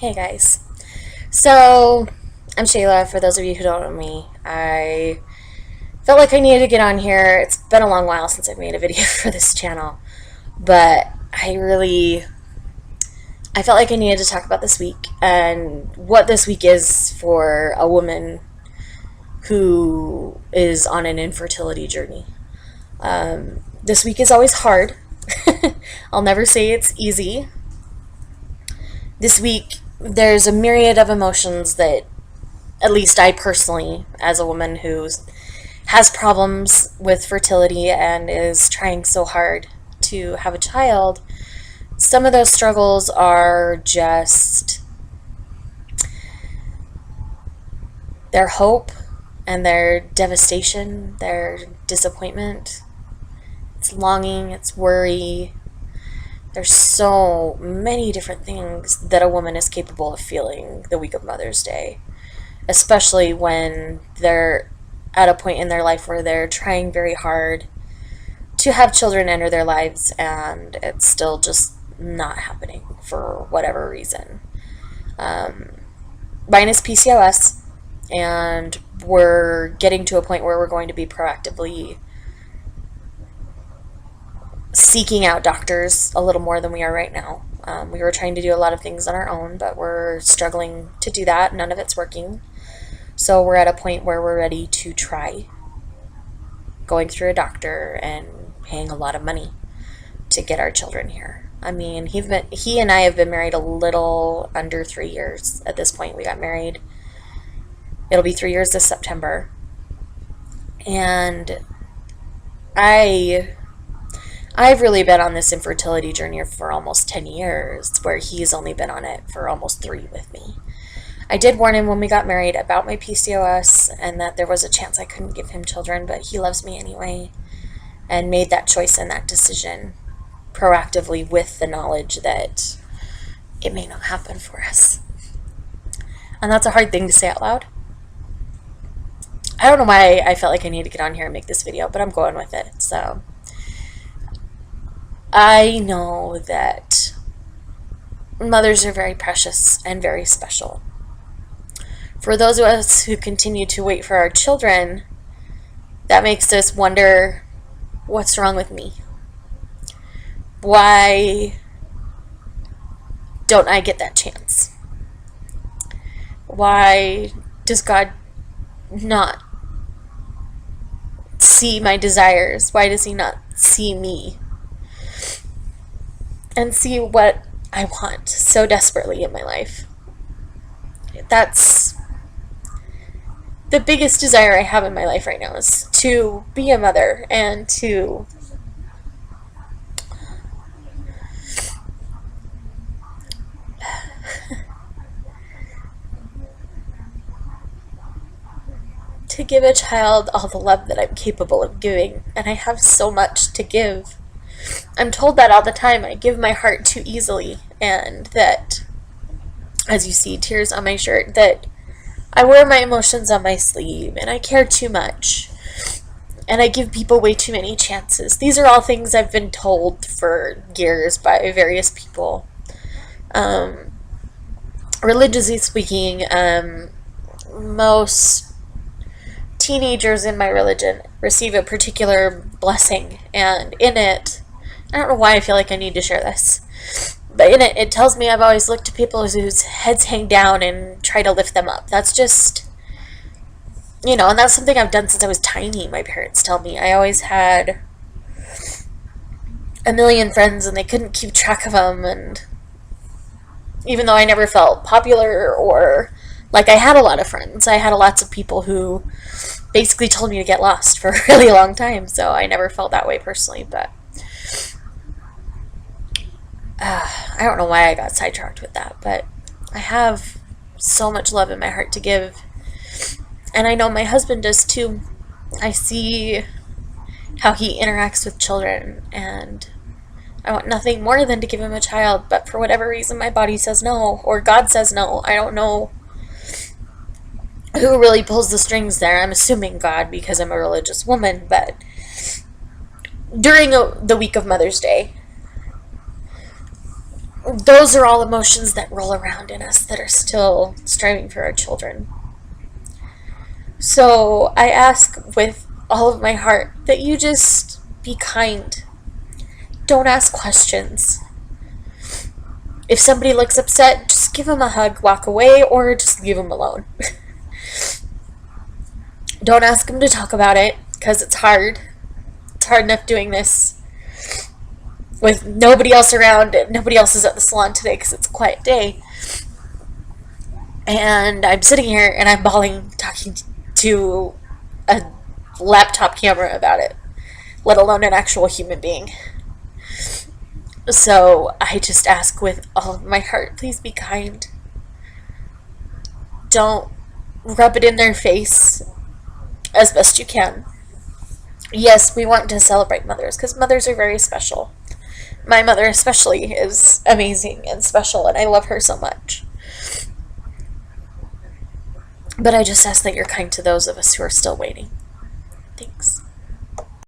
Hey guys. So, I'm Shayla. For those of you who don't know me, I felt like I needed to get on here. It's been a long while since I've made a video for this channel, but I felt like I needed to talk about this week and what this week is for a woman who is on an infertility journey. This week is always hard. I'll never say it's easy. This week, there's a myriad of emotions that at least I personally, as a woman who has problems with fertility and is trying so hard to have a child, some of those struggles are just their hope and their devastation, their disappointment. It's longing, it's worry. There's so many different things that a woman is capable of feeling the week of Mother's Day, especially when they're at a point in their life where they're trying very hard to have children enter their lives and it's still just not happening for whatever reason. Mine is PCOS, and we're getting to a point where we're going to be proactively seeking out doctors a little more than we are right now. We were trying to do a lot of things on our own, but we're struggling to do that. None of it's working. So we're at a point where we're ready to try going through a doctor and paying a lot of money to get our children here. I mean, he and I have been married a little under 3 years at this point. We got married. It'll be 3 years this September. And I've really been on this infertility journey for almost 10 years, where he's only been on it for almost 3 with me. I did warn him when we got married about my PCOS and that there was a chance I couldn't give him children, but he loves me anyway and made that choice and that decision proactively with the knowledge that it may not happen for us. And that's a hard thing to say out loud. I don't know why I felt like I need to get on here and make this video, but I'm going with it. So I know that mothers are very precious and very special. For those of us who continue to wait for our children, that makes us wonder, what's wrong with me? Why don't I get that chance? Why does God not see my desires? Why does he not see me and see what I want so desperately in my life? That's the biggest desire I have in my life right now, is to be a mother and to give a child all the love that I'm capable of giving, and I have so much to give. I'm told that all the time. I give my heart too easily, and that, as you see, tears on my shirt, that I wear my emotions on my sleeve, and I care too much, and I give people way too many chances. These are all things I've been told for years by various people. Religiously speaking, most teenagers in my religion receive a particular blessing, and in it, I don't know why I feel like I need to share this, but in it tells me I've always looked to people whose heads hang down and try to lift them up. That's just, and that's something I've done since I was tiny. My parents tell me I always had a million friends and they couldn't keep track of them, and even though I never felt popular or like I had a lot of friends, I had lots of people who basically told me to get lost for a really long time, so I never felt that way personally. But I don't know why I got sidetracked with that, but I have so much love in my heart to give, and I know my husband does too. I see how he interacts with children, and I want nothing more than to give him a child, but for whatever reason my body says no, or God says no. I don't know who really pulls the strings there. I'm assuming God, because I'm a religious woman, but during the week of Mother's Day, those are all emotions that roll around in us that are still striving for our children. So I ask with all of my heart that you just be kind. Don't ask questions. If somebody looks upset, just give them a hug, walk away, or just leave them alone. Don't ask them to talk about it, because it's hard. It's hard enough doing this with nobody else around. Nobody else is at the salon today because it's a quiet day. And I'm sitting here and I'm bawling, talking to a laptop camera about it, let alone an actual human being. So I just ask with all of my heart, please be kind. Don't rub it in their face as best you can. Yes, we want to celebrate mothers because mothers are very special. My mother especially is amazing and special, and I love her so much. But I just ask that you're kind to those of us who are still waiting. Thanks.